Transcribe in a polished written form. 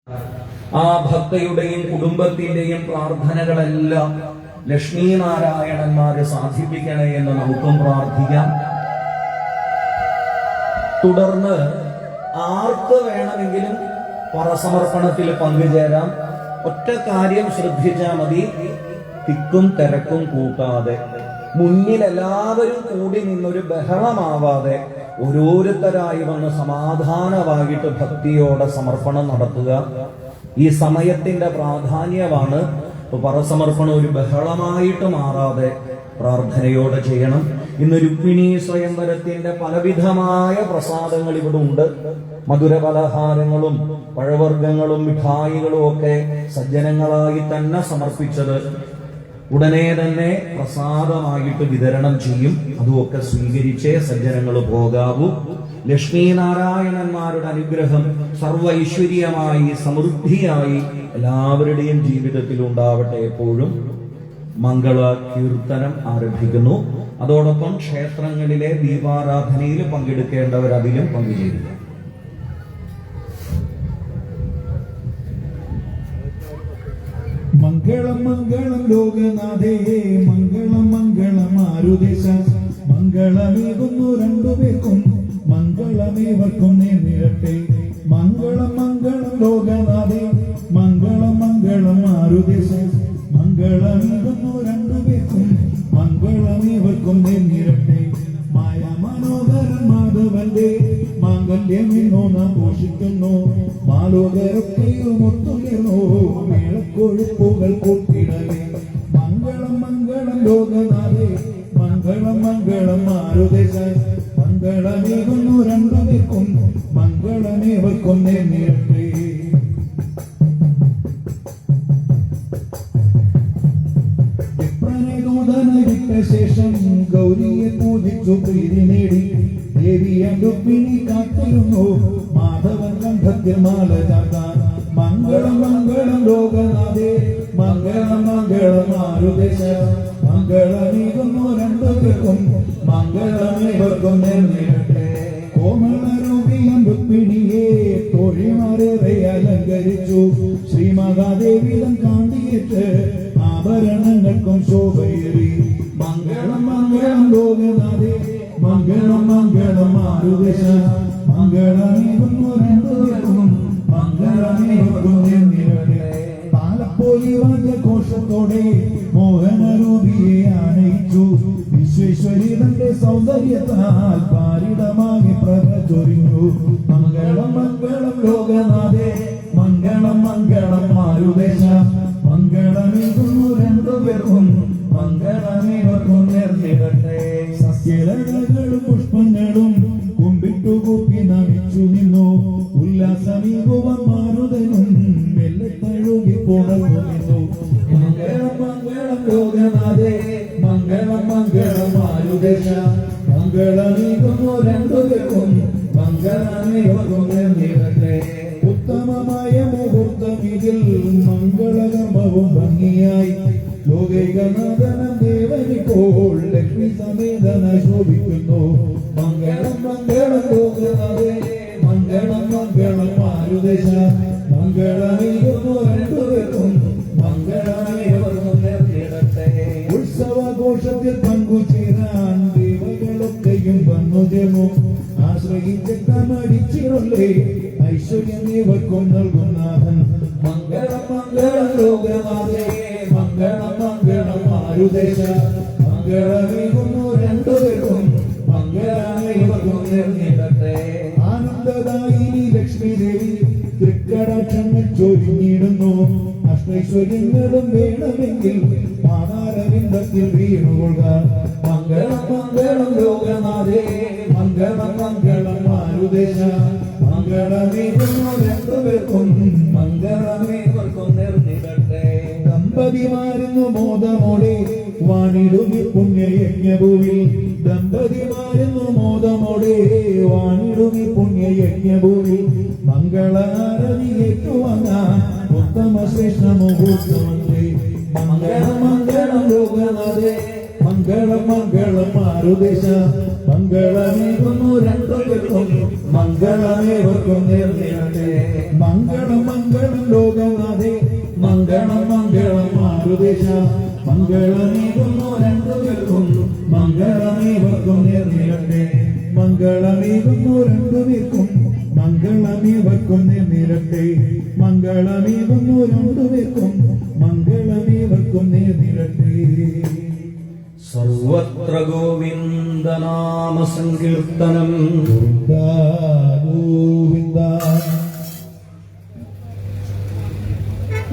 ആ ഭക്തയുടെയും കുടുംബത്തിന്റെയും പ്രാർത്ഥനകളെല്ലാം ലക്ഷ്മീനാരായണന്മാരെ സാധിപ്പിക്കണേ എന്ന് നമുക്കും പ്രാർത്ഥിക്കാം. തുടർന്ന് ആർക്ക് വേണമെങ്കിലും പറസമർപ്പണത്തിൽ പങ്കുചേരാം. ഒറ്റ കാര്യം ശ്രദ്ധിച്ചാൽ മതി, തിക്കും തിരക്കും കൂട്ടാതെ, മുന്നിൽ എല്ലാവരും കൂടി നിന്നൊരു ബഹളമാവാതെ ഓരോരുത്തരായി വന്ന് സമാധാനമായിട്ട് ഭക്തിയോടെ സമർപ്പണം നടത്തുക. ഈ സമയത്തിന്റെ പ്രാധാന്യമാണ്. പറസമർപ്പണം ഒരു ബഹളമായിട്ട് മാറാതെ പ്രാർത്ഥനയോടെ ചെയ്യണം. ഇന്ന് രുക്മിണി സ്വയംവരത്തിന്റെ പലവിധമായ പ്രസാദങ്ങൾ ഇവിടെ ഉണ്ട്. മധുര പലഹാരങ്ങളും പഴവർഗ്ഗങ്ങളും മിഠായികളും ഒക്കെ സജ്ജനങ്ങളായി തന്നെ സമർപ്പിച്ചത് ഉടനെ തന്നെ പ്രസാദമായിട്ട് വിതരണം ചെയ്യും. അതുമൊക്കെ സ്വീകരിച്ചേ സജ്ജനങ്ങൾ പോകാവൂ. ലക്ഷ്മീനാരായണന്മാരുടെ അനുഗ്രഹം സർവ ഐശ്വര്യമായി സമൃദ്ധിയായി എല്ലാവരുടെയും ജീവിതത്തിൽ ഉണ്ടാവട്ടെ. എപ്പോഴും മംഗള കീർത്തനം ആരംഭിക്കുന്നു. അതോടൊപ്പം ക്ഷേത്രങ്ങളിലെ ദീപാരാധനയിൽ പങ്കെടുക്കേണ്ടവർ അതിലും പങ്കുചേരുക. മംഗളം മംഗളം ലോകനാഥേ, മംഗളം മംഗളം മാരുദേശ, മംഗളമേകുന്നു രണ്ടുപേർക്കും, മംഗളമേവർക്കും നേർന്നിരട്ടെ. മംഗളം മംഗളം ലോകനാഥേ, മംഗളം മംഗളം മാരുദേശ, മംഗളമേകുന്നു രണ്ടുപേർക്കും, മംഗളമേവർക്കും നേർന്നിരട്ടെ. മായ മനോഹരൻ മാധവന്റെ മാംഗല്യം ഇന്നോ നാം പോഷിക്കുന്നു. മാലോകരൊക്കെയും ഒത്തുയർന്നു മേളക്കൊഴുപ്പുകൾ കൂട്ടിടവേ. മംഗളം മംഗളം ലോകനാഥേ, മംഗളം മംഗളം മാരുദേശ, മംഗളമേകുന്നു രണ്ടുപേർക്കും, മംഗളമേവർക്കും നേർന്നിരട്ടെ. ശേഷം ഗൗരിയെ പൂജിച്ചു പ്രീതി നേടി ദേവിയെ രുക്മിണി കാത്തിരുന്നു മാധവൻ കണ്ഠത്തിൽ മാല ചാർത്താൻ. മംഗളം മംഗളം ലോകനാഥേ, മംഗളം മംഗളം മാരുദേശ, മംഗളമേകുന്നു രണ്ടുപേർക്കും, മംഗളമേവർക്കും നേർന്നിരട്ടെ. കോമളരൂപിയം രുക്മിണിയെ തോഴിമാരേറെ അലങ്കരിച്ചു. ശ്രീ മഹാദേവിതം കാണ്ടിയിട്ട് ആഭരണങ്ങൾക്കും ശോഭയേറി. മംഗളം മംഗളം ലോകനാഥേ, മംഗളം മംഗളം മാരുദേശ, മംഗളമേകുന്നു രണ്ടുപേർക്കും, മംഗളമേവർക്കും നേർന്നിരട്ടെ. താലപ്പൊലി വാദ്യഘോഷത്തോടെ മോഹനരൂപിയെ ആനയിച്ചു. വിശ്വേശ്വരി തന്റെ സൗന്ദര്യത്താൽ പാരിടമാകെ പ്രഭ ചൊരിഞ്ഞു. മംഗളം മംഗളം ലോകനാഥേ, മംഗളം മംഗളം മാരുദേശ, മംഗളമേകുന്നു രണ്ടുപേർക്കും, മംഗളമേവർക്കും നേർന്നിരട്ടെ. സസ്യലതകളും പുഷ്പങ്ങളും കുമ്പിട്ടു കൂപ്പി നമിച്ചു നിന്നു. ഉല്ലാസമീകുവൻ മാരുതനും മെല്ലെ തഴുകി പുണർന്നു നിന്നു. മംഗളം മംഗളം ലോകനാഥേ, മംഗളം മംഗളം മാരുദേശ, മംഗളമേകുന്നു രണ്ടുപേർക്കും, മംഗളമേവർക്കും നേർന്നിരട്ടെ. ഉത്തമമായ മുഹൂർത്തമിതിൽ മംഗളകർമ്മവും ഭംഗിയായി. ലോകൈകനാഥനം ദേവനിപ്പോൾ ലക്ഷ്മി സമേതന ശോഭിക്കുന്നു. മംഗളം മംഗളം ലോകനാഥേ, മംഗളം മംഗളം മാരുദേശ, മംഗളമേകുന്നു രണ്ടുപേർക്കും, മംഗളമേവർക്കും നേർന്നിരട്ടെ. ഉത്സവഘോഷത്തിൽ പങ്കുചേരാൻ ദേവകളൊക്കെയും വന്നു ചേർന്നു. ആശ്രയിച്ചമടിച്ചിരുള്ളേ ഐശ്വര്യമേവർക്കും നൽകുന്നാഥൻ. മംഗളം മംഗളം ലോകനാഥേ, മംഗളം മംഗളം മാരുദേശ, മംഗളമേകുന്നു രണ്ടുപേർക്കും, മംഗളമേവർക്കും നേർന്നിരട്ടെ. ആനന്ദദായിനി ലക്ഷ്മി ദേവി തൃക്കടാക്ഷങ്ങൾ ചൊരിഞ്ഞിടുന്നു. അഷ്ടൈശ്വര്യങ്ങളും വേണമെങ്കിൽ പാതാരവിന്ദത്തിൽ വീണുകൊള്ളുക. മംഗളം മംഗളം ലോകനാഥേ, മംഗളം മംഗളം മാരുദേശ, മംഗളമേകുന്നു രണ്ടുപേർക്കും, മംഗളമേവർക്കും നേർന്നിരട്ടെ. ദമ്പതിമാരുന്നു മോദമോടെ വാണിടുമി പുണ്യയജ്ഞഭൂവിൽ. ദമ്പതിമാരുന്നു മോദമോടെ വാണിടുമി പുണ്യയജ്ഞഭൂവിൽ. മംഗളാരതിയേറ്റുവാങ്ങാൻ ഉത്തമ ശ്രേഷ്ഠ മുഹൂർത്തമന്ത്രി. മംഗളം മംഗളം ലോകനാഥേ, മംഗളം മംഗളം മാരുദേശ, മംഗളമേകുന്നു രണ്ടുപേർക്കും, മംഗളമേവർക്കും നേർന്നിരട്ടെ. മംഗളം മംഗളം മംഗളം ലോകനാഥേ മംഗളം മംഗളം മാരുദേശ മംഗളമേകുന്നു രണ്ടുപേർക്കും മംഗളമേവർക്കും നേർന്നിരട്ടെ മംഗളമേകുന്നു രണ്ടുപേർക്കും മംഗളമേവർക്കും നേർന്നിരട്ടെ മംഗളമേകുന്നു രണ്ടുപേർക്കും മംഗളമേവർക്കും നേർന്നിരട്ടെ സർവത്ര ഗോവിന്ദനാമ സങ്കീർത്തനം ഗോവിന്ദ